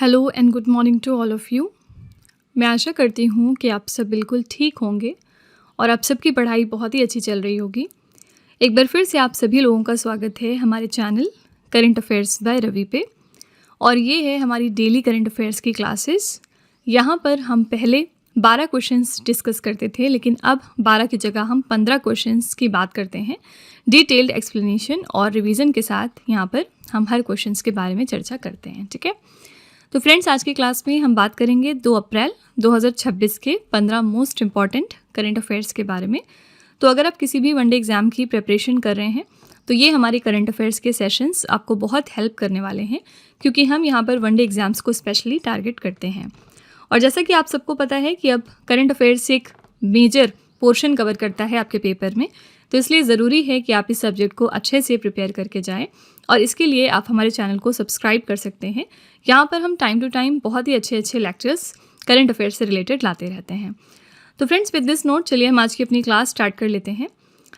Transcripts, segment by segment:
Hello and good morning to all of you. मैं आशा करती हूँ कि आप सब बिल्कुल ठीक होंगे और आप सबकी पढ़ाई बहुत ही अच्छी चल रही होगी। एक बार फिर से आप सभी लोगों का स्वागत है हमारे channel current affairs by Ravi पे। और ये है हमारी डेली करंट अफेयर्स की क्लासेस। यहाँ पर हम पहले 12 क्वेश्चंस डिस्कस करते थे, लेकिन अब 12 की जगह हम 15 क्वेश्चंस की बात करते हैं डिटेल्ड एक्सप्लेनेशन और रिवीजन के साथ। यहाँ पर हम हर क्वेश्चंस के बारे में चर्चा करते हैं, ठीक है। तो फ्रेंड्स, आज की क्लास में हम बात करेंगे 2 अप्रैल 2026 के 15 मोस्ट इंपॉर्टेंट करंट अफेयर्स के बारे में। तो अगर आप किसी भी वनडे एग्ज़ाम की प्रिपरेशन कर रहे हैं तो ये हमारे करंट अफेयर्स के सेशंस आपको बहुत हेल्प करने वाले हैं, क्योंकि हम यहाँ पर वनडे एग्ज़ाम्स को स्पेशली टारगेट करते हैं। और जैसा कि आप सबको पता है कि अब करंट अफेयर्स एक मेजर पोर्शन कवर करता है आपके पेपर में, तो इसलिए ज़रूरी है कि आप इस सब्जेक्ट को अच्छे से प्रिपेयर करके जाएं। और इसके लिए आप हमारे चैनल को सब्सक्राइब कर सकते हैं। यहाँ पर हम टाइम टू टाइम बहुत ही अच्छे लेक्चर्स करंट अफेयर्स से रिलेटेड लाते रहते हैं। तो फ्रेंड्स, विद दिस नोट चलिए हम आज की अपनी क्लास स्टार्ट कर लेते हैं।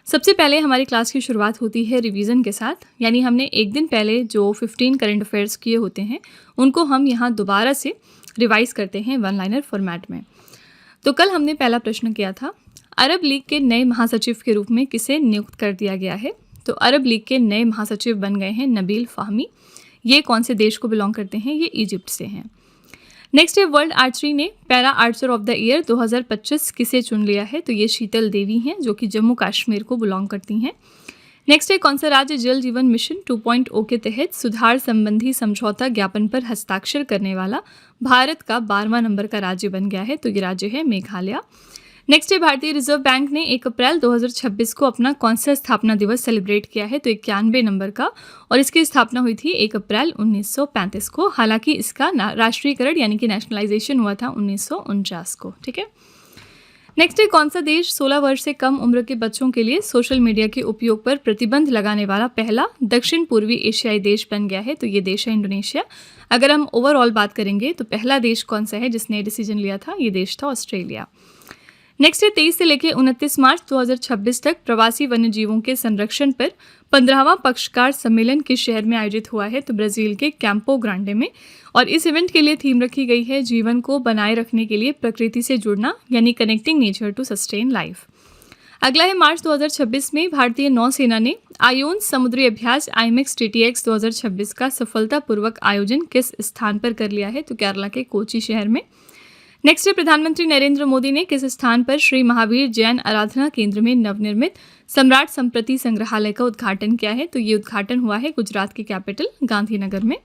सबसे पहले हमारी क्लास की शुरुआत होती है रिवीजन के साथ, यानी हमने एक दिन पहले जो 15 करंट अफेयर्स किए होते हैं उनको हम यहाँ दोबारा से रिवाइज करते हैं वन लाइनर फॉर्मेट में। तो कल हमने पहला प्रश्न किया था, अरब लीग के नए महासचिव के रूप में किसे नियुक्त कर दिया गया है। तो अरब लीग के नए महासचिव बन गए हैं नबील फ़ाहमी। ये कौन से देश को बिलोंग करते हैं? ये इजिप्ट से हैं। नेक्स्ट है, वर्ल्ड आर्चरी ने para Archer of the year 2025 किसे चुन लिया है। तो ये शीतल देवी हैं, जो कि जम्मू कश्मीर को बिलोंग करती हैं। नेक्स्ट है, कौन सा राज्य जल जीवन मिशन 2.0 के तहत सुधार संबंधी समझौता ज्ञापन पर हस्ताक्षर करने वाला भारत का 12वां नंबर का राज्य बन गया है। तो ये राज्य है मेघालय। नेक्स्ट है, भारतीय रिजर्व बैंक ने 1 अप्रैल 2026 को अपना कौन सा स्थापना दिवस सेलिब्रेट किया है। तो 91 नंबर का, और इसकी स्थापना हुई थी 1 अप्रैल 1935 को। हालांकि इसका राष्ट्रीयकरण यानी कि नेशनलाइजेशन हुआ था 1949 को, ठीक है। नेक्स्ट है, कौन सा देश 16 वर्ष से कम उम्र के बच्चों के लिए सोशल मीडिया के उपयोग पर प्रतिबंध लगाने वाला पहला दक्षिण पूर्वी एशियाई देश बन गया है। तो ये देश है इंडोनेशिया। अगर हम ओवरऑल बात करेंगे तो पहला देश कौन सा है जिसने डिसीजन लिया था, ये देश था ऑस्ट्रेलिया। नेक्स्ट है, 23 से लेकर 29 मार्च 2026 तक प्रवासी वन्यजीवों के संरक्षण पर 15वां पक्षकार सम्मेलन किस शहर में आयोजित हुआ है। तो ब्राज़ील के कैंपो ग्रांडे में। और इस इवेंट के लिए थीम रखी गई है जीवन को बनाए रखने के लिए प्रकृति से जुड़ना, यानी connecting nature to sustain life. अगला है, मार्च 2026 में भारतीय नौसेना ने आयोन समुद्री अभ्यास IMEX TTX 2026 का सफलतापूर्वक आयोजन किस स्थान पर कर लिया है। तो केरला के कोची शहर में। नेक्स्ट है, प्रधानमंत्री नरेंद्र मोदी ने किस स्थान पर श्री महावीर जैन आराधना केंद्र में नवनिर्मित सम्राट संप्रति संग्रहालय का उद्घाटन किया है। तो ये उद्घाटन हुआ है गुजरात की कैपिटल गांधीनगर में।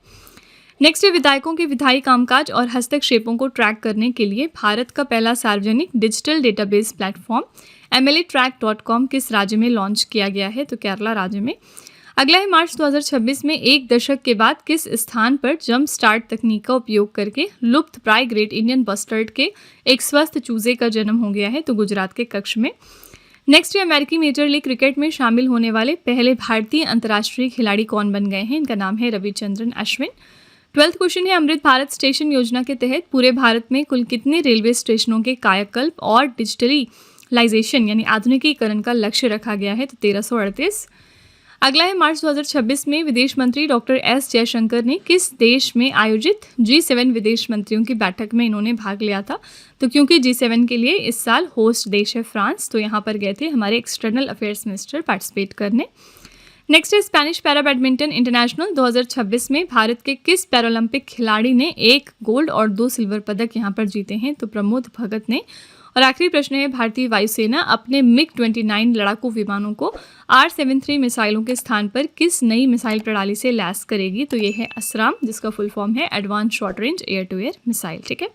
नेक्स्ट है, विधायकों के विधायी कामकाज और हस्तक्षेपों को ट्रैक करने के लिए भारत का पहला सार्वजनिक डिजिटल डेटाबेस प्लेटफॉर्म MLAtrack.com किस राज्य में लॉन्च किया गया है। तो केरला राज्य में। अगला है, मार्च 2026 में एक दशक के बाद किस स्थान पर जंप स्टार्ट तकनीक का उपयोग करके लुप्त प्राय ग्रेट इंडियन बस्टर्ड के एक स्वस्थ चूजे का जन्म हो गया है। तो गुजरात के कच्छ में। नेक्स्ट है, अमेरिकी मेजर लीग क्रिकेट में शामिल होने वाले पहले भारतीय अंतर्राष्ट्रीय खिलाड़ी कौन बन गए हैं। इनका नाम है रविचंद्रन अश्विन। 12th क्वेश्चन है, अमृत भारत स्टेशन योजना के तहत पूरे भारत में कुल कितने रेलवे स्टेशनों के कायाकल्प और डिजिटलाइजेशन यानी आधुनिकीकरण का लक्ष्य रखा गया है। तो 1338। अगला है, मार्च 2026 में विदेश मंत्री डॉक्टर S जयशंकर ने किस देश में आयोजित G7 विदेश मंत्रियों की बैठक में इन्होंने भाग लिया था। तो क्योंकि G7 के लिए इस साल होस्ट देश है फ्रांस, तो यहाँ पर गए थे हमारे एक्सटर्नल अफेयर्स मिनिस्टर पार्टिसिपेट करने। नेक्स्ट है, स्पेनिश पैरा बैडमिंटन इंटरनेशनल 2026 में भारत के किस पैरालंपिक खिलाड़ी ने 1 गोल्ड और 2 सिल्वर पदक यहाँ पर जीते हैं। तो प्रमोद भगत ने। और आखिरी प्रश्न है, भारतीय वायुसेना अपने MiG-29 लड़ाकू विमानों को R-73 मिसाइलों के स्थान पर किस नई मिसाइल प्रणाली से लैस करेगी। तो ये है असराम, जिसका फुल फॉर्म है advance short range air to air missile, ठीक है।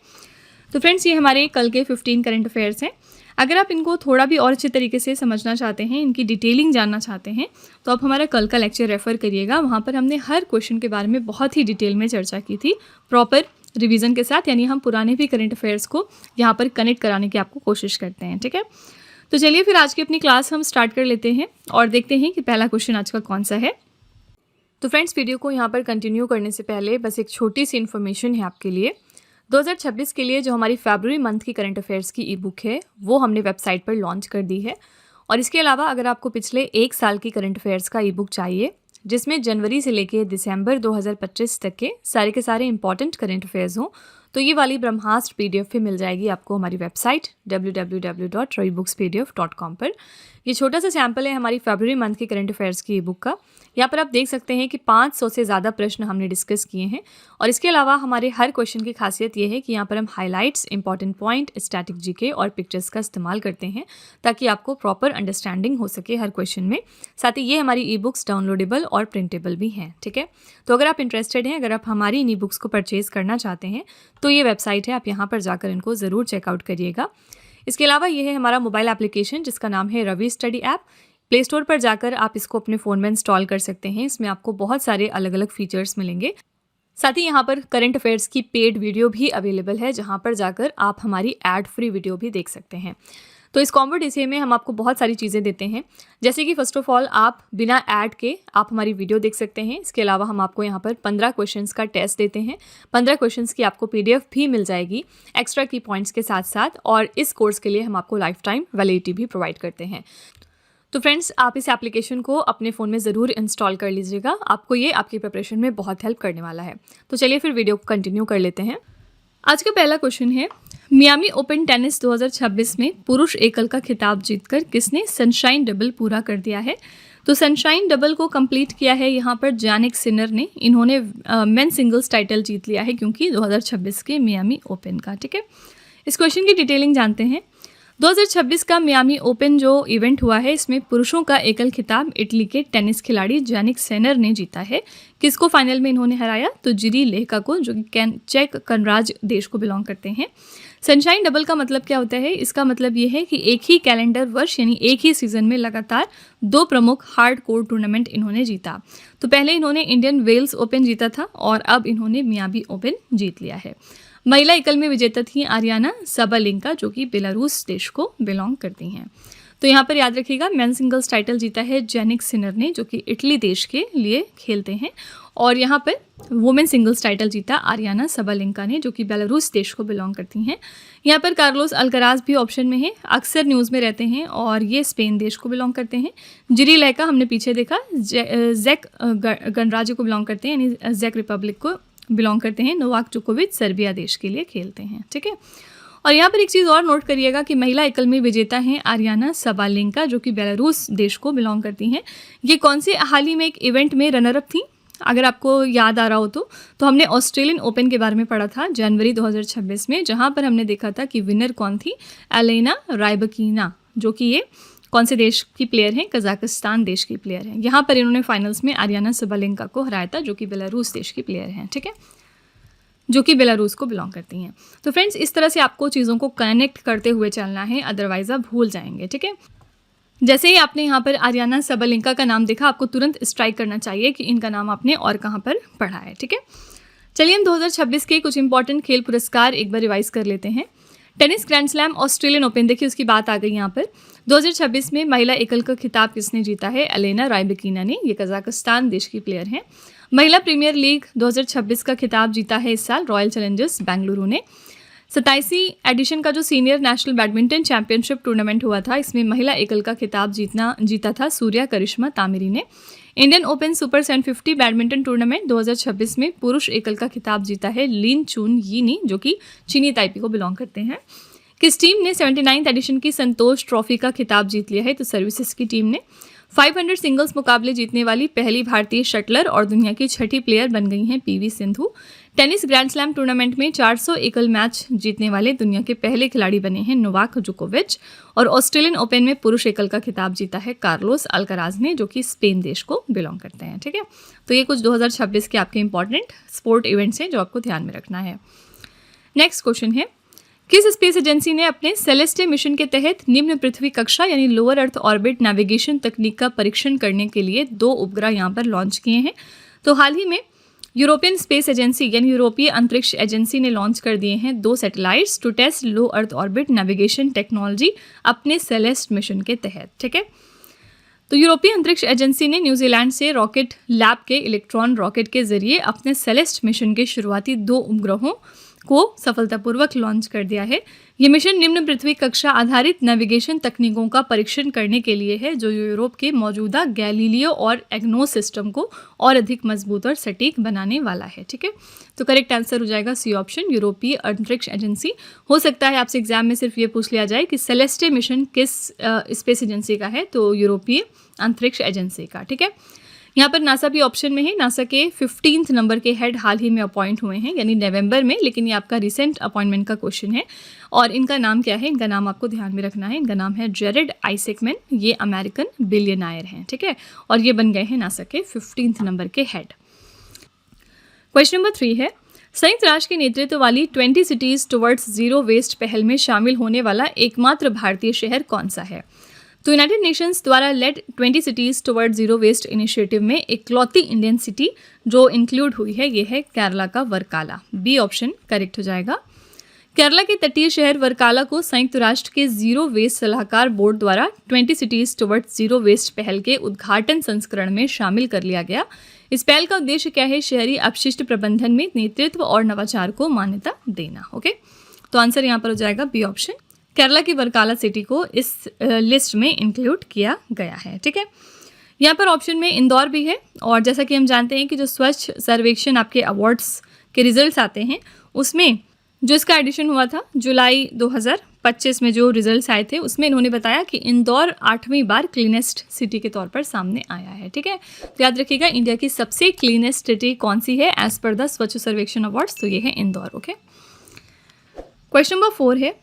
तो फ्रेंड्स, ये हमारे कल के 15 करंट अफेयर्स हैं। अगर आप इनको थोड़ा भी और अच्छे तरीके से समझना चाहते हैं, इनकी डिटेलिंग जानना चाहते हैं, तो आप हमारा कल का लेक्चर रेफर करिएगा। वहाँ पर हमने हर क्वेश्चन के बारे में बहुत ही डिटेल में चर्चा की थी, प्रॉपर रिवीजन के साथ, यानी हम पुराने भी करंट अफेयर्स को यहाँ पर कनेक्ट कराने की आपको कोशिश करते हैं, ठीक है। तो चलिए फिर आज की अपनी क्लास हम स्टार्ट कर लेते हैं और देखते हैं कि पहला क्वेश्चन आज का कौन सा है। तो फ्रेंड्स, वीडियो को यहाँ पर कंटिन्यू करने से पहले बस एक छोटी सी इन्फॉर्मेशन है आपके लिए। 2026 के लिए जो हमारी फरवरी मंथ की करंट अफेयर्स की ई बुक है वो हमने वेबसाइट पर लॉन्च कर दी है। और इसके अलावा अगर आपको पिछले 1 साल की करंट अफेयर्स का ई बुक चाहिए जिसमें जनवरी से लेके दिसंबर 2025 तक के सारे इंपॉर्टेंट करंट अफेयर्स हों, तो ये वाली ब्रह्मास्त्र PDF भी मिल जाएगी आपको हमारी वेबसाइट www.ravibooks.pdf.com पर। ये छोटा सा सैम्पल है हमारी फरवरी मंथ के करंट अफेयर्स की बुक का। यहाँ पर आप देख सकते हैं कि 500 से ज़्यादा प्रश्न हमने डिस्कस किए हैं और इसके अलावा हमारे हर क्वेश्चन की खासियत ये है कि यहाँ पर हम highlights, important point, static GK और पिक्चर्स का इस्तेमाल करते हैं ताकि आपको प्रॉपर अंडरस्टैंडिंग हो सके हर क्वेश्चन में। साथ ही ये हमारी ई बुक्स डाउनलोडेबल और प्रिंटेबल भी हैं, ठीक है। तो अगर आप इंटरेस्टेड हैं, अगर आप हमारी इन ई बुक्स को परचेज़ करना चाहते हैं तो ये वेबसाइट है, आप यहाँ पर जाकर इनको ज़रूर चेकआउट करिएगा। इसके अलावा ये है हमारा मोबाइल एप्लीकेशन जिसका नाम है Ravi study app. Play Store पर जाकर आप इसको अपने फ़ोन में इंस्टॉल कर सकते हैं। इसमें आपको बहुत सारे अलग अलग फीचर्स मिलेंगे। साथ ही यहाँ पर करंट अफेयर्स की पेड वीडियो भी अवेलेबल है जहाँ पर जाकर आप हमारी एड फ्री वीडियो भी देख सकते हैं। तो इस कॉम्बो डीसीए में हम आपको बहुत सारी चीज़ें देते हैं, जैसे कि फ़र्स्ट ऑफ ऑल आप बिना ऐड के आप हमारी वीडियो देख सकते हैं। इसके अलावा हम आपको यहाँ पर 15 क्वेश्चंस का टेस्ट देते हैं। 15 क्वेश्चंस की आपको PDF भी मिल जाएगी एक्स्ट्रा की पॉइंट्स के साथ साथ, और इस कोर्स के लिए हम आपको लाइफ टाइम वैलिडिटी भी प्रोवाइड करते हैं। तो फ्रेंड्स, आप इस एप्लीकेशन को अपने फ़ोन में ज़रूर इंस्टॉल कर लीजिएगा, आपको ये आपकी प्रिपरेशन में बहुत हेल्प करने वाला है। तो चलिए फिर वीडियो को कंटिन्यू कर लेते हैं। आज का पहला क्वेश्चन है, मियामी ओपन टेनिस 2026 में पुरुष एकल का खिताब जीतकर किसने सनशाइन डबल पूरा कर दिया है? तो सनशाइन डबल को कंप्लीट किया है यहाँ पर जानिक सिनर ने। इन्होंने मेन सिंगल्स टाइटल जीत लिया है क्योंकि 2026 के मियामी ओपन का, ठीक है। इस क्वेश्चन की डिटेलिंग जानते हैं। 2026 का मियामी ओपन जो इवेंट हुआ है, इसमें पुरुषों का एकल खिताब इटली के टेनिस खिलाड़ी जानिक सिनर ने जीता है। किसको फाइनल में इन्होंने हराया? तो जिरी लेहका को, जो कि चेक गणराज्य देश को बिलोंग करते हैं। सनशाइन डबल का मतलब क्या होता है? इसका मतलब ये है कि एक ही कैलेंडर वर्ष यानी एक ही सीजन में लगातार 2 प्रमुख हार्ड कोर टूर्नामेंट इन्होंने जीता। तो पहले इन्होंने इंडियन वेल्स ओपन जीता था और अब इन्होंने मियामी ओपन जीत लिया है। महिला एकल में विजेता थी आरियाना साबालेंका, जो कि बेलारूस देश को बिलोंग करती हैं। तो यहाँ पर याद रखिएगा, मेन सिंगल्स टाइटल जीता है जानिक सिनर ने, जो कि इटली देश के लिए खेलते हैं, और यहाँ पर वुमेन सिंगल्स टाइटल जीता आरियाना साबालेंका ने, जो कि बेलारूस देश को बिलोंग करती हैं। यहाँ पर कार्लोस अल्कराज भी ऑप्शन में है, अक्सर न्यूज़ में रहते हैं और ये स्पेन देश को बिलोंग करते हैं। जिरी लेहका हमने पीछे देखा, जैक गणराज्य को बिलोंग करते हैं, यानी जैक रिपब्लिक को बिलोंग करते हैं। नोवाक जोकोविच सर्बिया देश के लिए खेलते हैं, ठीक है। और यहाँ पर एक चीज़ और नोट करिएगा कि महिला एकल में विजेता हैं आरियाना साबालेंका, जो कि बेलारूस देश को बिलोंग करती हैं। ये कौन से हाल ही में एक इवेंट में रनर अप थी? अगर आपको याद आ रहा हो तो हमने ऑस्ट्रेलियन ओपन के बारे में पढ़ा था जनवरी 2026 में, जहाँ पर हमने देखा था कि विनर कौन थी? एलेना राइबकिना, जो कि ये कौन से देश की प्लेयर हैं? कजाकिस्तान देश की प्लेयर हैं। यहाँ पर इन्होंने फाइनल्स में आरियाना साबालेंका को हराया था, जो कि बेलारूस देश की प्लेयर हैं, ठीक है, जो कि बेलारूस को बिलोंग करती हैं। तो फ्रेंड्स, इस तरह से आपको चीज़ों को कनेक्ट करते हुए चलना है, अदरवाइज आप भूल जाएंगे, ठीक है। जैसे ही आपने यहाँ पर आरियाना साबालेंका का नाम देखा, आपको तुरंत स्ट्राइक करना चाहिए कि इनका नाम आपने और कहाँ पर पढ़ा है, ठीक है। चलिए हम 2026 के कुछ इंपॉर्टेंट खेल पुरस्कार एक बार रिवाइज कर लेते हैं। Tennis grand slam Australian open, देखिए उसकी बात आ गई यहाँ पर। 2026 में महिला एकल का खिताब किसने जीता है? एलेना राइबकिना ने, ये कजाकिस्तान देश की प्लेयर हैं। महिला प्रीमियर लीग 2026 का खिताब जीता है इस साल रॉयल चैलेंजर्स बेंगलुरु ने। 27वीं एडिशन का जो senior national badminton championship tournament हुआ था, इसमें महिला एकल का खिताब जीता था सूर्या करिश्मा तामिरी ने। Indian open super 750 badminton tournament 2026 में पुरुष एकल का खिताब जीता है लिन चुन यी ने, जो कि चीनी ताइपी को बिलोंग करते हैं। किस टीम ने 79th एडिशन की संतोष ट्रॉफी का खिताब जीत लिया है? तो सर्विसेज की टीम ने। 500 सिंगल्स मुकाबले जीतने वाली पहली भारतीय शटलर और दुनिया की 6ठी प्लेयर बन गई हैं PV Sindhu. Tennis grand slam tournament में 400 एकल मैच जीतने वाले दुनिया के पहले खिलाड़ी बने हैं नोवाक जोकोविच। और ऑस्ट्रेलियन ओपन में पुरुष एकल का खिताब जीता है कार्लोस अल्कराज ने, जो कि स्पेन देश को बिलोंग करते हैं, ठीक है। तो ये कुछ 2026 के आपके इंपॉर्टेंट स्पोर्ट इवेंट्स हैं जो आपको ध्यान में रखना है। नेक्स्ट क्वेश्चन है, किस स्पेस एजेंसी ने अपने सेलेस्टे मिशन के तहत निम्न पृथ्वी कक्षा यानी लोअर अर्थ ऑर्बिट नेविगेशन तकनीक का परीक्षण करने के लिए 2 उपग्रह यहाँ पर लॉन्च किए हैं? तो हाल ही में यूरोपियन स्पेस एजेंसी यानी यूरोपीय अंतरिक्ष एजेंसी ने लॉन्च कर दिए हैं 2 satellites to test low earth orbit navigation technology अपने सेलेस्ट मिशन के तहत, ठीक है। तो यूरोपीय अंतरिक्ष एजेंसी ने न्यूजीलैंड से रॉकेट लैब के इलेक्ट्रॉन रॉकेट के जरिए अपने सेलेस्ट मिशन के शुरुआती 2 उपग्रहों को सफलतापूर्वक लॉन्च कर दिया है। ये मिशन निम्न पृथ्वी कक्षा आधारित नेविगेशन तकनीकों का परीक्षण करने के लिए है, जो यूरोप के मौजूदा गैलीलियो और एग्नोस सिस्टम को और अधिक मजबूत और सटीक बनाने वाला है। ठीक है, तो करेक्ट आंसर हो जाएगा सी ऑप्शन, यूरोपीय अंतरिक्ष एजेंसी। हो सकता है आपसे एग्जाम में सिर्फ ये पूछ लिया जाए कि सेलेस्टे मिशन किस स्पेस एजेंसी का है, तो यूरोपीय अंतरिक्ष एजेंसी का। ठीक है, यहाँ पर नासा भी ऑप्शन में है। नासा के 15th नंबर के हेड हाल ही में अपॉइंट हुए हैं, यानी नवंबर में, लेकिन ये आपका रिसेंट अपॉइंटमेंट का क्वेश्चन है। और इनका नाम क्या है, इनका नाम आपको ध्यान में रखना है। इनका नाम है जेरेड आइसेकमैन। ये अमेरिकन बिलियनायर हैं। ठीक है, और ये बन गए हैं नासा के 15th नंबर के हेड। क्वेश्चन नंबर 3 है, संयुक्त राष्ट्र के नेतृत्व वाली 20 सिटीज टुवर्ड्स जीरो वेस्ट पहल में शामिल होने वाला एकमात्र भारतीय शहर कौन सा है? तो यूनाइटेड नेशंस द्वारा led 20 cities toward zero waste initiative में इकलौती इंडियन सिटी जो इंक्लूड हुई है, ये है केरला का वर्काला। बी ऑप्शन करेक्ट हो जाएगा। केरला के तटीय शहर वर्काला को संयुक्त राष्ट्र के जीरो वेस्ट सलाहकार बोर्ड द्वारा 20 सिटीज टुवर्ड जीरो वेस्ट पहल के उद्घाटन संस्करण में शामिल कर लिया गया। इस पहल का उद्देश्य क्या है? शहरी अपशिष्ट प्रबंधन में नेतृत्व और नवाचार को मान्यता देना। ओके, तो आंसर यहाँ पर हो जाएगा बी ऑप्शन। केरला की वर्काला सिटी को इस लिस्ट में इंक्लूड किया गया है। ठीक है, यहाँ पर ऑप्शन में इंदौर भी है। और जैसा कि हम जानते हैं कि जो स्वच्छ सर्वेक्षण आपके अवार्ड्स के रिजल्ट्स आते हैं, उसमें जो इसका एडिशन हुआ था जुलाई 2025 में जो रिजल्ट्स आए थे, उसमें इन्होंने बताया कि इंदौर 8वीं बार क्लीनेस्ट सिटी के तौर पर सामने आया है। ठीक है, तो याद रखिएगा इंडिया की सबसे क्लीनेस्ट सिटी कौन सी है एज पर द स्वच्छ सर्वेक्षण अवार्ड्स, तो ये है इंदौर। ओके, क्वेश्चन नंबर 4 है,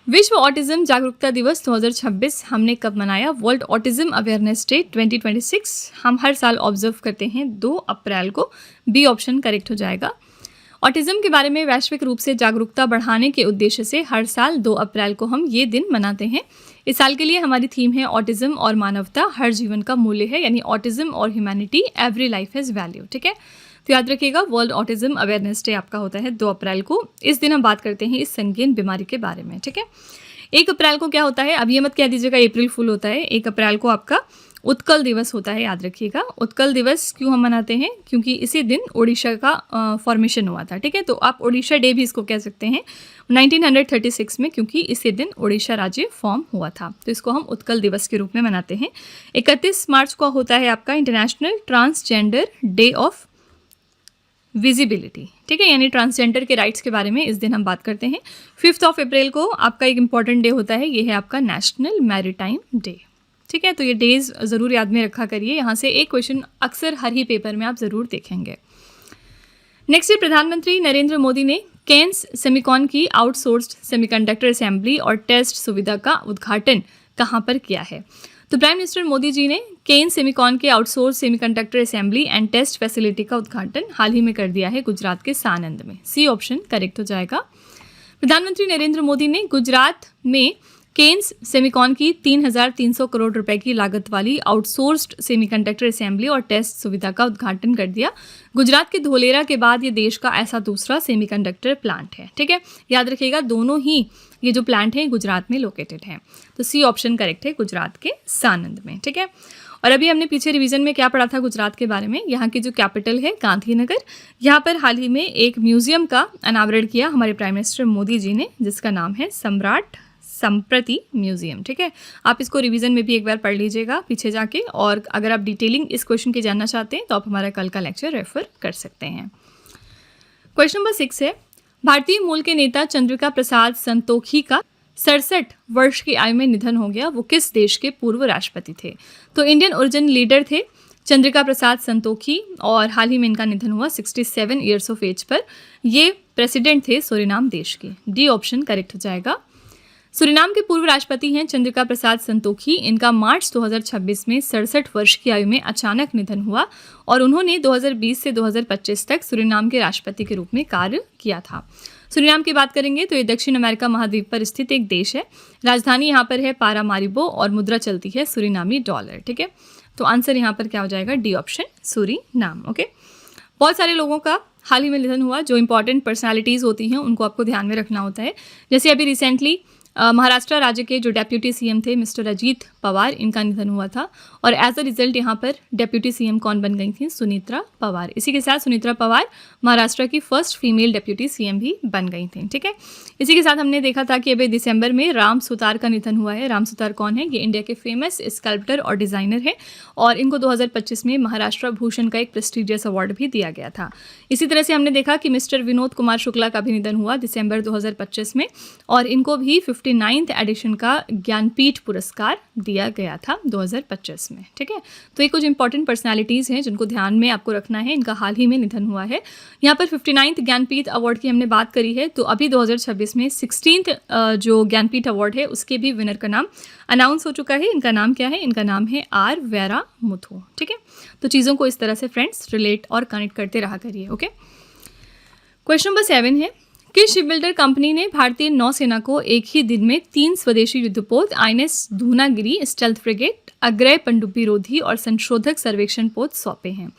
विश्व ऑटिज्म जागरूकता दिवस 2026 हमने कब मनाया? वर्ल्ड ऑटिज्म अवेयरनेस डे 2026 हम हर साल ऑब्जर्व करते हैं 2 अप्रैल को। बी ऑप्शन करेक्ट हो जाएगा। ऑटिज्म के बारे में वैश्विक रूप से जागरूकता बढ़ाने के उद्देश्य से हर साल 2 अप्रैल को हम ये दिन मनाते हैं। इस साल के लिए हमारी थीम है ऑटिज्म और मानवता, हर जीवन का मूल्य है, यानी ऑटिज्म और humanity, every life has value. ठीक है, तो याद रखिएगा वर्ल्ड ऑटिज्म अवेयरनेस डे आपका होता है 2 अप्रैल को। इस दिन हम बात करते हैं इस संगीन बीमारी के बारे में। ठीक है, 1 अप्रैल को क्या होता है? अब ये मत कह दीजिएगा अप्रैल फुल होता है। 1 अप्रैल को आपका उत्कल दिवस होता है, याद रखिएगा। उत्कल दिवस क्यों हम मनाते हैं? क्योंकि इसी दिन ओडिशा का फॉर्मेशन हुआ था। ठीक है, तो आप ओडिशा डे भी इसको कह सकते हैं 1936 में, क्योंकि इसी दिन ओडिशा राज्य फॉर्म हुआ था, तो इसको हम उत्कल दिवस के रूप में मनाते हैं। 31 मार्च को होता है आपका international transgender day of visibility. ठीक है, यानी ट्रांसजेंडर के राइट्स के बारे में इस दिन हम बात करते हैं। 5 अप्रैल को आपका एक इंपॉर्टेंट डे होता है, ये है आपका नेशनल मैरीटाइम डे। ठीक है, तो ये डेज ज़रूर याद में रखा करिए। यहाँ से एक क्वेश्चन अक्सर हर ही पेपर में आप ज़रूर देखेंगे। नेक्स्ट है, प्रधानमंत्री नरेंद्र मोदी ने केन्स सेमिकॉन की आउटसोर्स्ड सेमीकंडक्टर असेंबली और टेस्ट सुविधा का उद्घाटन कहाँ पर किया है? तो प्राइम मिनिस्टर मोदी जी ने केन्स सेमिकॉन के outsource semiconductor assembly and test facility का उद्घाटन हाल ही में कर दिया है गुजरात के सानंद में। सी ऑप्शन करेक्ट हो जाएगा। प्रधानमंत्री नरेंद्र मोदी ने गुजरात में केन्स सेमिकॉन की 3,300 करोड़ रुपए की लागत वाली आउटसोर्स्ड सेमीकंडक्टर असेंबली और टेस्ट सुविधा का उद्घाटन कर दिया। गुजरात के धोलेरा के बाद ये देश का ऐसा दूसरा सेमीकंडक्टर प्लांट है। ठीक है, याद रखिएगा दोनों ही ये जो प्लांट हैं गुजरात में लोकेटेड हैं, तो सी ऑप्शन करेक्ट है, गुजरात के सानंद में। ठीक है, और अभी हमने पीछे रिवीजन में क्या पढ़ा था गुजरात के बारे में? यहाँ की जो कैपिटल है गांधीनगर, यहाँ पर हाल ही में एक म्यूजियम का अनावरण किया हमारे प्राइम मिनिस्टर मोदी जी ने, जिसका नाम है सम्राट संप्रति म्यूजियम। ठीक है, आप इसको रिवीजन में भी एक बार पढ़ लीजिएगा पीछे जाके, और अगर आप डिटेलिंग इस क्वेश्चन की जानना चाहते हैं तो आप हमारा कल का लेक्चर रेफर कर सकते हैं। क्वेश्चन नंबर 6 है, भारतीय मूल के नेता चंद्रिका प्रसाद संतोखी का 67 वर्ष की आयु में निधन हो गया। वो किस देश के पूर्व राष्ट्रपति थे? तो इंडियन ओरिजिन लीडर थे चंद्रिका प्रसाद संतोखी, और हाल ही में इनका निधन हुआ 67 ईयर्स ऑफ एज पर। ये प्रेसिडेंट थे सूरीनाम देश के। डी ऑप्शन करेक्ट हो जाएगा। सूरीनाम के पूर्व राष्ट्रपति हैं चंद्रिका प्रसाद संतोखी। इनका मार्च 2026 में 67 वर्ष की आयु में अचानक निधन हुआ, और उन्होंने 2020 से 2025 तक सूरीनाम के राष्ट्रपति के रूप में कार्य किया था। सूरीनाम की बात करेंगे तो ये दक्षिण अमेरिका महाद्वीप पर स्थित एक देश है। राजधानी यहाँ पर है पारामारिबो, और मुद्रा चलती है सूरीनामी डॉलर। ठीक है, तो आंसर यहाँ पर क्या हो जाएगा? D option, Suriname. ओके, बहुत सारे लोगों का हाल ही में निधन हुआ। जो इंपॉर्टेंट पर्सनालिटीज़ होती हैं उनको आपको ध्यान में रखना होता है। जैसे अभी रिसेंटली महाराष्ट्र राज्य के जो डेप्यूटी सीएम थे मिस्टर अजीत पवार, इनका निधन हुआ था और एज अ रिजल्ट यहाँ पर डेप्यूटी सीएम कौन बन गई थी? सुनेत्रा पवार। इसी के साथ सुनेत्रा पवार महाराष्ट्र की फर्स्ट फीमेल डेप्यूटी सीएम भी बन गई थी। ठीक है, इसी के साथ हमने देखा था कि अभी दिसंबर में राम सुतार का निधन हुआ है। राम सुतार कौन है? ये इंडिया के फेमस स्कल्प्टर और डिज़ाइनर है और इनको 2025 में महाराष्ट्र भूषण का एक प्रेस्टिजियस अवार्ड भी दिया गया था। इसी तरह से हमने देखा कि मिस्टर विनोद कुमार शुक्ला का भी निधन हुआ दिसंबर 2025 में और इनको भी 59th एडिशन का ज्ञानपीठ पुरस्कार दिया गया था 2025 में। ठीक है, तो ये कुछ इंपॉर्टेंट पर्सनालिटीज़ हैं जिनको ध्यान में आपको रखना है। इनका हाल ही में निधन हुआ है। यहाँ पर 59th ज्ञानपीठ अवार्ड की हमने बात करी है, तो अभी 2026 में 16th जो ज्ञानपीठ अवार्ड है उसके भी विनर का नाम अनाउंस हो चुका है। इनका नाम क्या है? इनका नाम है आर वेरा मुथु। ठीक है, तो चीज़ों को इस तरह से फ्रेंड्स रिलेट और कनेक्ट करते रहा करिए। ओके, क्वेश्चन नंबर 7 है, किस शिपबिल्डर कंपनी ने भारतीय नौसेना को एक ही दिन में 3 स्वदेशी युद्धपोत आईएनएस धूनागिरी स्टेल्थ फ्रिगेट, अग्रय पनडुब्बी रोधी और संशोधक सर्वेक्षण पोत सौंपे हैं?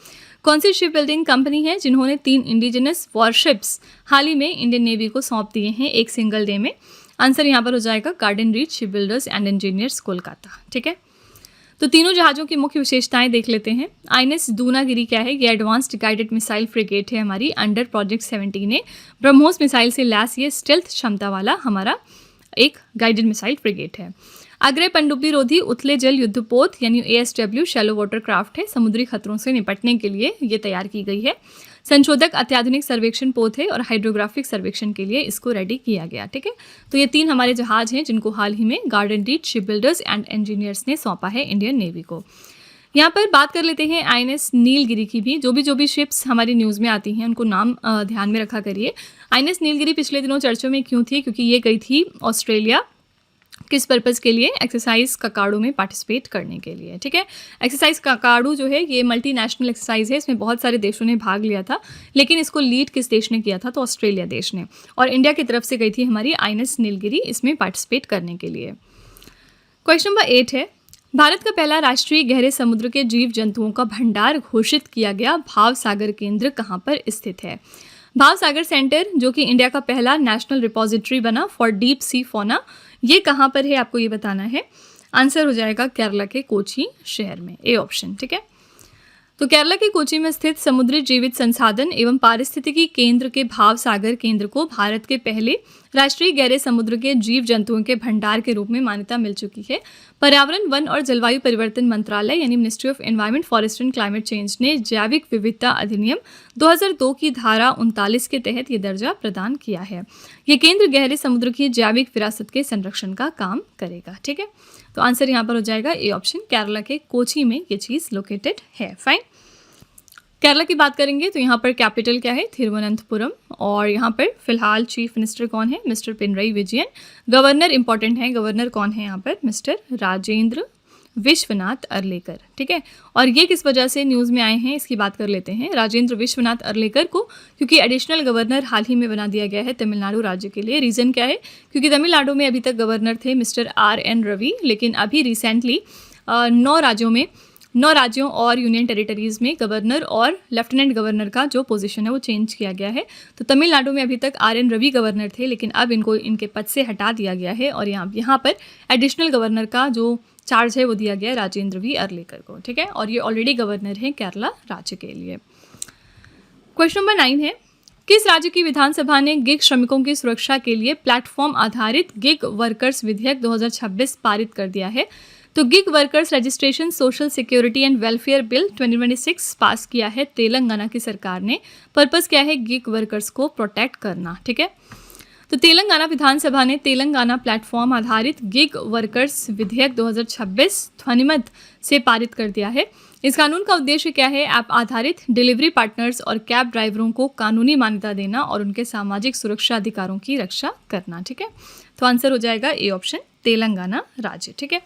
कौन सी शिप बिल्डिंग कंपनी है जिन्होंने 3 इंडिजिनस वॉरशिप्स हाल ही में इंडियन नेवी को सौंप दिए हैं एक सिंगल डे में? आंसर यहाँ पर हो जाएगा garden reach ship builders and engineers Kolkata. ठीक है, तो तीनों जहाज़ों की मुख्य विशेषताएं देख लेते हैं। आईएनएस धूनागिरी क्या है? ये एडवांस्ड गाइडेड मिसाइल फ्रिगेट है हमारी अंडर प्रोजेक्ट 17 है। ब्रह्मोस मिसाइल से लैस ये स्टेल्थ क्षमता वाला हमारा एक गाइडेड मिसाइल फ्रिगेट है। अग्रय पनडुब्बी रोधी उथले जल युद्धपोत यानी ASW शैलो वाटर क्राफ्ट है, समुद्री खतरों से निपटने के लिए ये तैयार की गई है। संशोधक अत्याधुनिक सर्वेक्षण पोत है और हाइड्रोग्राफिक सर्वेक्षण के लिए इसको रेडी किया गया। ठीक है, तो ये 3 हमारे जहाज हैं जिनको हाल ही में garden reach ship builders and engineers ने सौंपा है इंडियन नेवी को। यहाँ पर बात कर लेते हैं आईएनएस नीलगिरी की भी। जो भी शिप्स हमारी न्यूज़ में आती हैं उनको नाम ध्यान में रखा करिए। आईएनएस नीलगिरी पिछले दिनों चर्चों में क्यों थी? क्योंकि ये गई थी ऑस्ट्रेलिया। किस पर्पज़ के लिए? एक्सरसाइज ककाडू में पार्टिसिपेट करने के लिए। ठीक है, एक्सरसाइज ककाडू जो है ये मल्टीनेशनल एक्सरसाइज है, इसमें बहुत सारे देशों ने भाग लिया था, लेकिन इसको लीड किस देश ने किया था? तो ऑस्ट्रेलिया देश ने, और इंडिया की तरफ से गई थी हमारी आईएनएस नीलगिरी इसमें पार्टिसिपेट करने के लिए। क्वेश्चन नंबर 8 है, भारत का पहला राष्ट्रीय गहरे समुद्र के जीव जंतुओं का भंडार घोषित किया गया भाव सागर केंद्र कहाँ पर स्थित है? भाव सागर सेंटर जो कि इंडिया का पहला नेशनल रिपोजिटरी बना फॉर डीप सी फौना, ये कहाँ पर है आपको ये बताना है। आंसर हो जाएगा केरला के कोची शहर में, ए ऑप्शन। ठीक है, तो केरला के कोची में स्थित समुद्री जीवित संसाधन एवं पारिस्थितिकी केंद्र के भाव सागर केंद्र को भारत के पहले राष्ट्रीय गहरे समुद्र के जीव जंतुओं के भंडार के रूप में मान्यता मिल चुकी है। पर्यावरण, वन और जलवायु परिवर्तन मंत्रालय यानी ministry of environment, forest and climate change ने जैविक विविधता अधिनियम 2002 की धारा 39 के तहत ये दर्जा प्रदान किया है। ये केंद्र गहरे समुद्र की जैविक विरासत के संरक्षण का काम करेगा। ठीक है, तो आंसर यहाँ पर हो जाएगा ए ऑप्शन, केरला के कोची में ये चीज़ लोकेटेड है। फाइन, केरला की बात करेंगे तो यहाँ पर कैपिटल क्या है? थिरुवनंतपुरम, और यहाँ पर फिलहाल चीफ मिनिस्टर कौन है? Mister Pinarayi Vijayan. Governor important है, गवर्नर कौन है यहाँ पर? मिस्टर राजेंद्र विश्वनाथ अर्लेकर। ठीक है, और ये किस वजह से न्यूज़ में आए हैं इसकी बात कर लेते हैं। राजेंद्र विश्वनाथ अर्लेकर को क्योंकि एडिशनल गवर्नर हाल ही में बना दिया गया है तमिलनाडु राज्य के लिए। रीज़न क्या है? क्योंकि तमिलनाडु में अभी तक गवर्नर थे मिस्टर RN रवि, लेकिन अभी रिसेंटली 9 राज्यों और यूनियन टेरिटरीज़ में गवर्नर और लेफ्टिनेंट गवर्नर का जो पोजीशन है वो चेंज किया गया है। तो तमिलनाडु में अभी तक RN रवि गवर्नर थे, लेकिन अब इनको इनके पद से हटा दिया गया है और यहाँ पर एडिशनल गवर्नर का जो चार्ज है वो दिया गया राजेंद्र वी अर्लेकर को। ठीक है, और ये ऑलरेडी गवर्नर हैं केरला राज्य के लिए। क्वेश्चन नंबर 9 है, किस राज्य की विधानसभा ने गिग श्रमिकों की सुरक्षा के लिए प्लेटफॉर्म आधारित गिग वर्कर्स विधेयक 2026 पारित कर दिया है? तो gig workers registration social security and welfare bill 2026 पास किया है तेलंगाना की सरकार ने। पर्पस क्या है? गिग वर्कर्स को प्रोटेक्ट करना। ठीक है, तो तेलंगाना विधानसभा ने तेलंगाना प्लेटफॉर्म आधारित गिग वर्कर्स विधेयक 2026 ध्वनिमत से पारित कर दिया है। इस कानून का उद्देश्य क्या है? ऐप आधारित डिलीवरी पार्टनर्स और कैब ड्राइवरों को कानूनी मान्यता देना और उनके सामाजिक सुरक्षा अधिकारों की रक्षा करना। ठीक है, तो आंसर हो जाएगा ए ऑप्शन, तेलंगाना राज्य। ठीक है,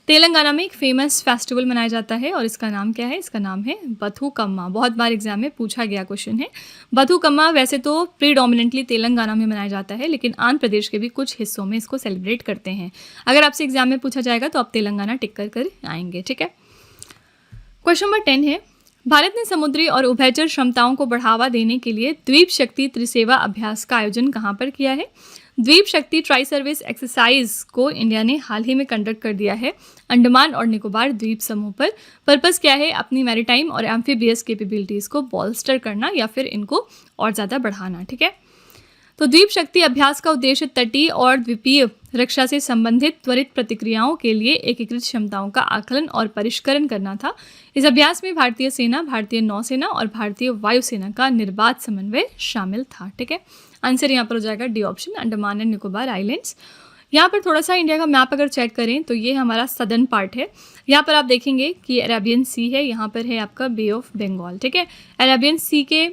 तेलंगाना में एक फेमस फेस्टिवल मनाया जाता है और इसका नाम क्या है? इसका नाम है बथुकम्मा। बहुत बार एग्जाम में पूछा गया क्वेश्चन है। बथुकम्मा वैसे तो प्रीडोमिनेंटली तेलंगाना में मनाया जाता है, लेकिन आंध्र प्रदेश के भी कुछ हिस्सों में इसको सेलिब्रेट करते हैं। अगर आपसे एग्जाम में पूछा जाएगा तो आप तेलंगाना टिक कर आएंगे। ठीक है, क्वेश्चन नंबर 10 है, भारत ने समुद्री और उभयचर क्षमताओं को बढ़ावा देने के लिए द्वीप शक्ति त्रिसेवा अभ्यास का आयोजन कहाँ पर किया है? द्वीप शक्ति ट्राई सर्विस एक्सरसाइज को इंडिया ने हाल ही में कंडक्ट कर दिया है अंडमान और निकोबार द्वीप समूह पर। पर्पस क्या है? अपनी मैरीटाइम और एम्फीबियस कैपेबिलिटीज़ को बॉल्स्टर करना या फिर इनको और ज़्यादा बढ़ाना। ठीक है, तो द्वीप शक्ति अभ्यास का उद्देश्य तटीय और द्वीपीय रक्षा से संबंधित त्वरित प्रतिक्रियाओं के लिए एकीकृत क्षमताओं का आकलन और परिष्करण करना था। इस अभ्यास में भारतीय सेना, भारतीय नौसेना और भारतीय वायुसेना का निर्बाध समन्वय शामिल था। ठीक है, आंसर यहाँ पर हो जाएगा D option, Andaman and Nicobar islands. यहाँ पर थोड़ा सा इंडिया का मैप अगर चेक करें तो ये हमारा सदर्न पार्ट है। यहाँ पर आप देखेंगे कि अरेबियन सी है, यहाँ पर है आपका बे ऑफ बंगाल। ठीक है, अरेबियन सी के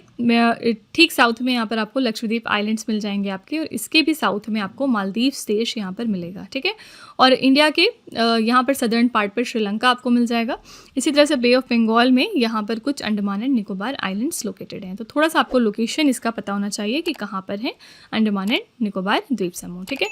ठीक साउथ में यहाँ पर आपको लक्षद्वीप आइलैंड्स मिल जाएंगे आपके, और इसके भी साउथ में आपको मालदीव्स देश यहाँ पर मिलेगा। ठीक है, और इंडिया के यहाँ पर सदर्न पार्ट पर श्रीलंका आपको मिल जाएगा। इसी तरह से बे ऑफ बंगाल में यहाँ पर कुछ Andaman and Nicobar islands located हैं। तो थोड़ा सा आपको लोकेशन इसका पता होना चाहिए कि कहाँ पर है अंडमान एंड निकोबार द्वीप समूह। ठीक है,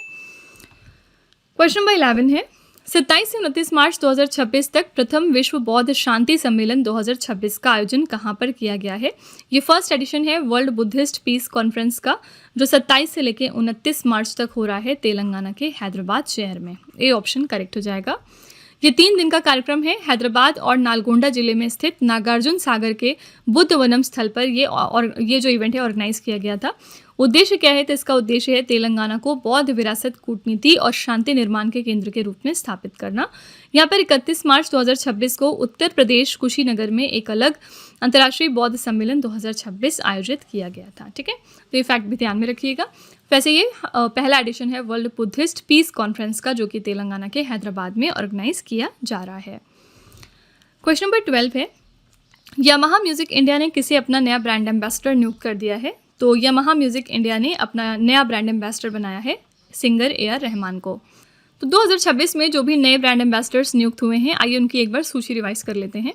क्वेश्चन नंबर 11 है 27 से 29 मार्च 2026 तक प्रथम विश्व बौद्ध शांति सम्मेलन 2026 का आयोजन कहाँ पर किया गया है? ये फर्स्ट एडिशन है वर्ल्ड बुद्धिस्ट पीस कॉन्फ्रेंस का, जो 27 से लेकर 29 मार्च तक हो रहा है तेलंगाना के हैदराबाद शहर में। ए ऑप्शन करेक्ट हो जाएगा। ये 3 दिन का कार्यक्रम है। हैदराबाद और नालगोंडा जिले में स्थित नागार्जुन सागर के बुद्ध वनम स्थल पर ये जो इवेंट है ऑर्गेनाइज किया गया था। उद्देश्य क्या है? तो इसका उद्देश्य है तेलंगाना को बौद्ध विरासत, कूटनीति और शांति निर्माण के केंद्र के रूप में स्थापित करना। यहाँ पर 31 मार्च 2026 को उत्तर प्रदेश कुशीनगर में एक अलग अंतर्राष्ट्रीय बौद्ध सम्मेलन 2026 आयोजित किया गया था। ठीक है, तो ये फैक्ट भी ध्यान में रखिएगा। वैसे ये पहला एडिशन है वर्ल्ड बुद्धिस्ट पीस कॉन्फ्रेंस का, जो कि तेलंगाना के हैदराबाद में ऑर्गेनाइज किया जा रहा है। क्वेश्चन नंबर 12 है यामाहा म्यूजिक इंडिया ने किसे अपना नया ब्रांड एम्बेसडर नियुक्त कर दिया है? तो यामाहा म्यूजिक इंडिया ने अपना नया ब्रांड एम्बेसडर बनाया है सिंगर ए.आर. रहमान को। तो 2026 में जो भी नए ब्रांड एम्बेसडर्स नियुक्त हुए हैं, आइए उनकी एक बार सूची रिवाइज कर लेते हैं।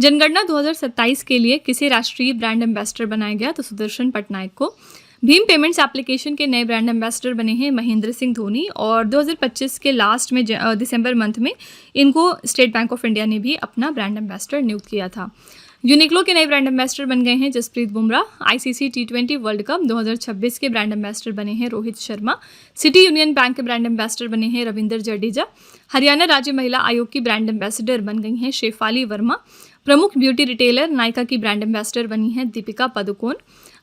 जनगणना 2027 के लिए किसे राष्ट्रीय ब्रांड एम्बेसडर बनाया गया? तो सुदर्शन पटनायक को। भीम पेमेंट्स एप्लीकेशन के नए ब्रांड एम्बेसडर बने हैं महेंद्र सिंह धोनी, और 2025 के लास्ट में दिसंबर मंथ में इनको स्टेट बैंक ऑफ इंडिया ने भी अपना ब्रांड एम्बेसडर नियुक्त किया था। यूनिक्लो के नए ब्रांड एम्बेसडर बन गए हैं Jasprit Bumrah. ICC T20 World Cup 2026 के ब्रांड एम्बेसडर बने हैं Rohit Sharma. City Union Bank के ब्रांड एम्बेसडर बने हैं रविंदर जडेजा। हरियाणा राज्य महिला आयोग की ब्रांड एम्बेसडर बन गई हैं शेफाली वर्मा। प्रमुख ब्यूटी रिटेलर नायका की ब्रांड एम्बेसडर बनी हैं दीपिका पादुकोण।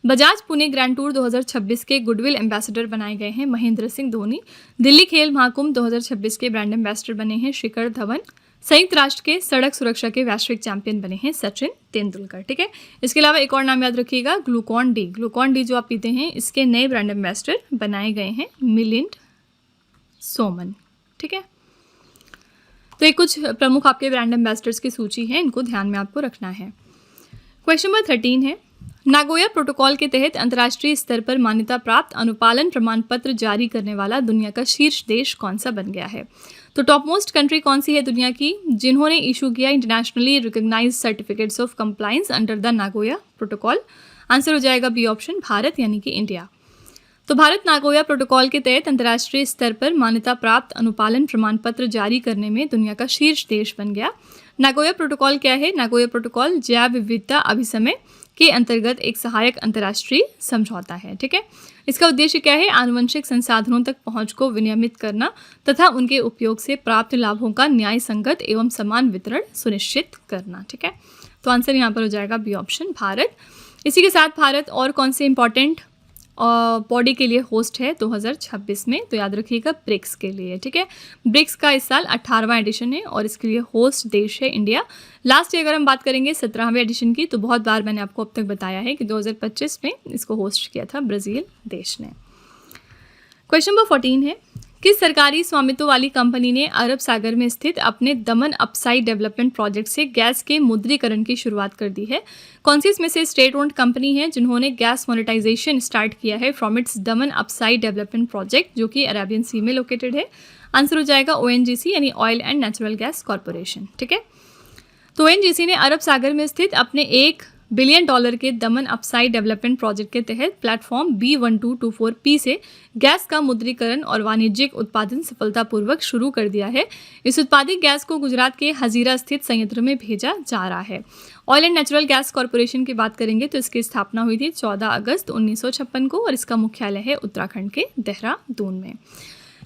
बजाज पुणे ग्रैंड टूर 2026 के गुडविल एम्बेसडर बनाए गए हैं महेंद्र सिंह धोनी। दिल्ली खेल महाकुंभ 2026 के ब्रांड एम्बेसडर बने हैं शिखर धवन। संयुक्त राष्ट्र के सड़क सुरक्षा के वैश्विक चैंपियन बने हैं सचिन तेंदुलकर। ठीक है, इसके अलावा एक और नाम याद रखिएगा, ग्लूकॉन डी। ग्लूकॉन डी जो आप पीते हैं, इसके नए ब्रांड एम्बेसडर बनाए गए हैं मिलिंद सोमन। ठीक है, तो ये कुछ प्रमुख आपके ब्रांड एम्बेसडर्स की सूची है, इनको ध्यान में आपको रखना है। क्वेश्चन नंबर 13 है नागोया प्रोटोकॉल के तहत अंतर्राष्ट्रीय स्तर पर मान्यता प्राप्त अनुपालन प्रमाण पत्र जारी करने वाला दुनिया का शीर्ष देश कौन सा बन गया है? तो टॉप मोस्ट कंट्री कौन सी है दुनिया की जिन्होंने इशू किया internationally recognized certificates of compliance under the Nagoya protocol? Answer हो जाएगा बी ऑप्शन, भारत यानी कि इंडिया। तो भारत नागोया प्रोटोकॉल के तहत अंतर्राष्ट्रीय स्तर पर मान्यता प्राप्त अनुपालन प्रमाण पत्र जारी करने में दुनिया का शीर्ष देश बन गया। नागोया प्रोटोकॉल क्या है? नागोया प्रोटोकॉल जैव विविधता अभिसमय के अंतर्गत एक सहायक अंतर्राष्ट्रीय समझौता है। ठीक है, इसका उद्देश्य क्या है? आनुवंशिक संसाधनों तक पहुंच को विनियमित करना तथा उनके उपयोग से प्राप्त लाभों का न्याय संगत एवं समान वितरण सुनिश्चित करना। ठीक है, तो आंसर यहाँ पर हो जाएगा बी ऑप्शन, भारत। इसी के साथ भारत और कौन से इंपॉर्टेंट बॉडी के लिए होस्ट है 2026 में? तो याद रखिएगा ब्रिक्स के लिए। ठीक है, ब्रिक्स का इस साल 18वां एडिशन है और इसके लिए होस्ट देश है इंडिया। लास्ट ईयर अगर हम बात करेंगे 17वें एडिशन की, तो बहुत बार मैंने आपको अब तक बताया है कि 2025 में इसको होस्ट किया था ब्राज़ील देश ने। क्वेश्चन नंबर 14 है किस सरकारी स्वामित्व वाली कंपनी ने अरब सागर में स्थित अपने दमन अपसाइड डेवलपमेंट प्रोजेक्ट से गैस के मुद्रीकरण की शुरुआत कर दी है? कौन सी इसमें से स्टेट ओन्ड कंपनी है जिन्होंने गैस मोनेटाइजेशन स्टार्ट किया है from its Daman upside development project, जो कि अरेबियन सी में लोकेटेड है? आंसर हो जाएगा ONGC यानी oil and natural gas corporation. ठीक है, तो ONGC ने अरब सागर में स्थित अपने 1 बिलियन डॉलर के दमन अपसाइड डेवलपमेंट प्रोजेक्ट के तहत प्लेटफॉर्म B1224P से गैस का मुद्रीकरण और वाणिज्यिक उत्पादन सफलतापूर्वक शुरू कर दिया है। इस उत्पादित गैस को गुजरात के हजीरा स्थित संयंत्र में भेजा जा रहा है। Oil and natural gas corporation की बात करेंगे तो इसकी स्थापना हुई थी 14 अगस्त 1956 को और इसका मुख्यालय है उत्तराखंड के देहरादून में।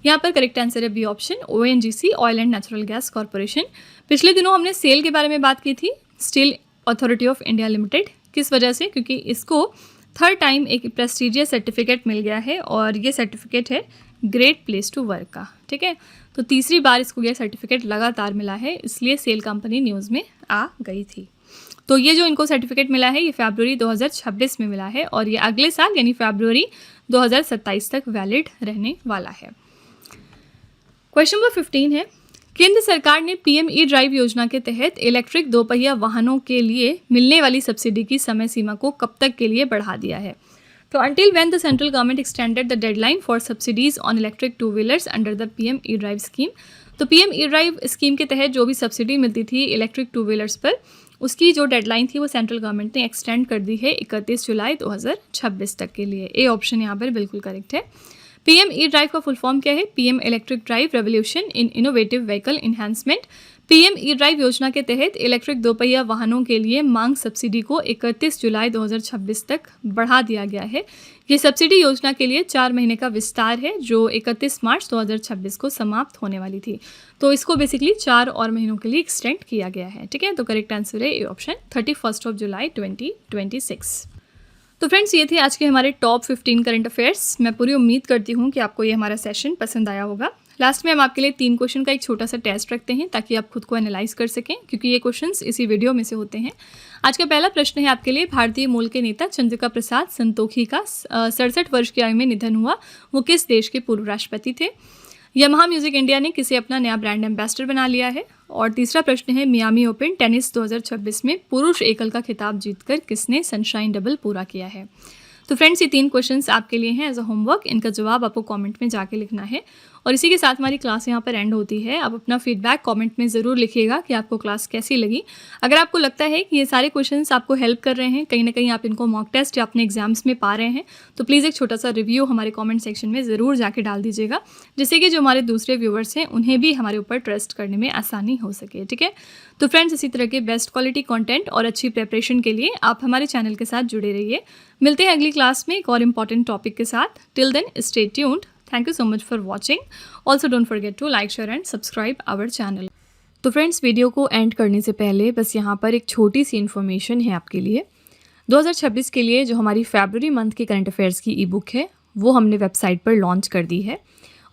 यहाँ पर करेक्ट आंसर है B option, ONGC oil and natural gas corporation. पिछले दिनों हमने सेल के बारे में बात की थी, steel authority of India limited. किस वजह से? क्योंकि इसको थर्ड टाइम एक प्रेस्टीजियस सर्टिफिकेट मिल गया है और ये सर्टिफिकेट है ग्रेट प्लेस टू वर्क का। ठीक है, तो तीसरी बार इसको यह सर्टिफिकेट लगातार मिला है, इसलिए सेल कंपनी न्यूज़ में आ गई थी। तो ये जो इनको सर्टिफिकेट मिला है ये फरवरी 2026 में मिला है और ये अगले साल यानी फरवरी 2027 तक वैलिड रहने वाला है। क्वेश्चन नंबर 15 है, केंद्र सरकार ने PM E-ड्राइव योजना के तहत इलेक्ट्रिक दोपहिया वाहनों के लिए मिलने वाली सब्सिडी की समय सीमा को कब तक के लिए बढ़ा दिया है? तो until when the central government extended the deadline for subsidies on electric two wheelers under the PM E drive scheme. तो PM E-ड्राइव स्कीम के तहत जो भी सब्सिडी मिलती थी इलेक्ट्रिक टू व्हीलर्स पर, उसकी जो डेडलाइन थी वो सेंट्रल गवर्नमेंट ने एक्सटेंड कर दी है 31 जुलाई 2026 तक के लिए। ए ऑप्शन यहाँ पर बिल्कुल करेक्ट है। PM E-ड्राइव का फुल फॉर्म क्या है? PM electric drive revolution in innovative vehicle enhancement. PM E-ड्राइव योजना के तहत इलेक्ट्रिक दोपहिया वाहनों के लिए मांग सब्सिडी को 31 जुलाई 2026 तक बढ़ा दिया गया है। ये सब्सिडी योजना के लिए 4 महीने का विस्तार है जो 31 मार्च 2026 को समाप्त होने वाली थी। तो इसको बेसिकली 4 और महीनों के लिए एक्सटेंड किया गया है। ठीक है, तो करेक्ट आंसर है ए ऑप्शन 31 जुलाई 2026। तो फ्रेंड्स, ये थे आज के हमारे टॉप 15 करंट अफेयर्स। मैं पूरी उम्मीद करती हूँ कि आपको ये हमारा सेशन पसंद आया होगा। लास्ट में हम आपके लिए 3 क्वेश्चन का एक छोटा सा टेस्ट रखते हैं ताकि आप खुद को एनालाइज कर सकें, क्योंकि ये क्वेश्चंस इसी वीडियो में से होते हैं। आज का पहला प्रश्न है आपके लिए, भारतीय मूल के नेता चंद्रिका प्रसाद संतोखी का 67 वर्ष की आयु में निधन हुआ, वो किस देश के पूर्व राष्ट्रपति थे? यामाहा म्यूजिक इंडिया ने किसे अपना नया ब्रांड एम्बेसडर बना लिया है? और तीसरा प्रश्न है, मियामी ओपन टेनिस 2026 में पुरुष एकल का खिताब जीतकर किसने सनशाइन डबल पूरा किया है? तो फ्रेंड्स, ये 3 क्वेश्चंस आपके लिए हैं एज अ होमवर्क। इनका जवाब आपको कमेंट में जाके लिखना है और इसी के साथ हमारी क्लास यहाँ पर एंड होती है। आप अपना फीडबैक कमेंट में ज़रूर लिखिएगा कि आपको क्लास कैसी लगी। अगर आपको लगता है कि ये सारे क्वेश्चंस आपको हेल्प कर रहे हैं, कहीं ना कहीं आप इनको मॉक टेस्ट या अपने एग्जाम्स में पा रहे हैं, तो प्लीज़ एक छोटा सा रिव्यू हमारे कॉमेंट सेक्शन में ज़रूर जाके डाल दीजिएगा, जिससे कि जो हमारे दूसरे व्यूवर्स हैं उन्हें भी हमारे ऊपर ट्रस्ट करने में आसानी हो सके। ठीक है, तो फ्रेंड्स, इसी तरह के बेस्ट क्वालिटी कंटेंट और अच्छी प्रिपरेशन के लिए आप हमारे चैनल के साथ जुड़े रहिए। मिलते हैं अगली क्लास में एक और इम्पॉर्टेंट टॉपिक के साथ। Till then stay tuned. Thank you so much for watching. Also don't forget to like, share and subscribe our channel. तो फ्रेंड्स, वीडियो को एंड करने से पहले बस यहाँ पर एक छोटी सी इन्फॉर्मेशन है आपके लिए। 2026 के लिए जो हमारी फरवरी मंथ की करंट अफेयर्स की ई बुक है वो हमने वेबसाइट पर लॉन्च कर दी है।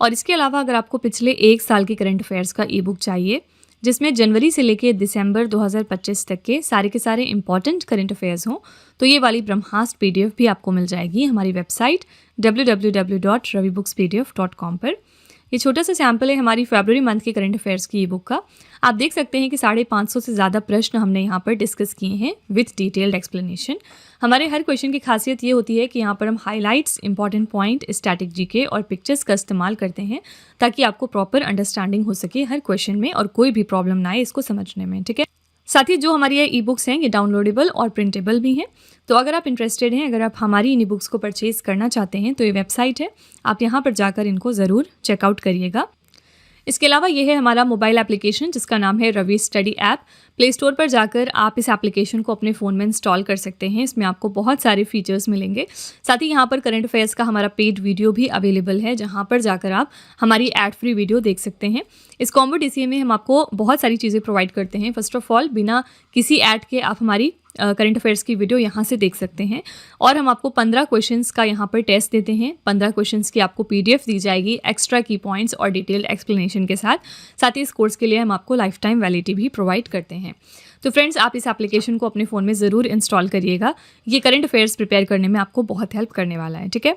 और इसके अलावा अगर आपको पिछले 1 साल की करंट अफेयर्स का ई बुक चाहिए, जिसमें जनवरी से लेके दिसंबर 2025 तक के सारे इंपॉर्टेंट करंट अफेयर्स हों, तो ये वाली ब्रह्मास्त्र PDF भी आपको मिल जाएगी हमारी वेबसाइट www.ravibooks.pdf.com पर। ये छोटा सा सैम्पल है हमारी फरवरी मंथ के करंट अफेयर्स की ई बुक का। आप देख सकते हैं कि 550 से ज़्यादा प्रश्न हमने यहाँ पर डिस्कस किए हैं विथ डिटेल्ड एक्सप्लेनेशन। हमारे हर क्वेश्चन की खासियत ये होती है कि यहाँ पर हम highlights, important point, static GK और पिक्चर्स का इस्तेमाल करते हैं ताकि आपको प्रॉपर अंडरस्टैंडिंग हो सके हर क्वेश्चन में और कोई भी प्रॉब्लम ना आए इसको समझने में। ठीक है, साथ ही जो हमारी ये ई बुक्स हैं ये डाउनलोडेबल और प्रिंटेबल भी हैं। तो अगर आप इंटरेस्टेड हैं, अगर आप हमारी इन ई बुक्स को परचेज़ करना चाहते हैं, तो ये वेबसाइट है, आप यहाँ पर जाकर इनको ज़रूर चेकआउट करिएगा। इसके अलावा ये है हमारा मोबाइल एप्लीकेशन जिसका नाम है Ravi study app. Play Store पर जाकर आप इस एप्लीकेशन को अपने फ़ोन में इंस्टॉल कर सकते हैं। इसमें आपको बहुत सारे फीचर्स मिलेंगे। साथ ही यहाँ पर करंट अफेयर्स का हमारा पेड वीडियो भी अवेलेबल है, जहाँ पर जाकर आप हमारी एड फ्री वीडियो देख सकते हैं। इस कॉम्बो DCA में हम आपको बहुत सारी चीज़ें प्रोवाइड करते हैं। फर्स्ट ऑफ ऑल, बिना किसी ऐड के आप हमारी करंट अफेयर्स की वीडियो यहाँ से देख सकते हैं और हम आपको 15 क्वेश्चंस का यहाँ पर टेस्ट देते हैं। 15 क्वेश्चंस की आपको PDF दी जाएगी एक्स्ट्रा की पॉइंट्स और डिटेल्ड एक्सप्लेनेशन के साथ। साथ ही इस कोर्स के लिए हम आपको लाइफ टाइम वैलिडिटी भी प्रोवाइड करते हैं। तो फ्रेंड्स, आप इस एप्लीकेशन को अपने फ़ोन में ज़रूर इंस्टॉल करिएगा। ये करंट अफेयर्स प्रिपेयर करने में आपको बहुत हेल्प करने वाला है। ठीक है।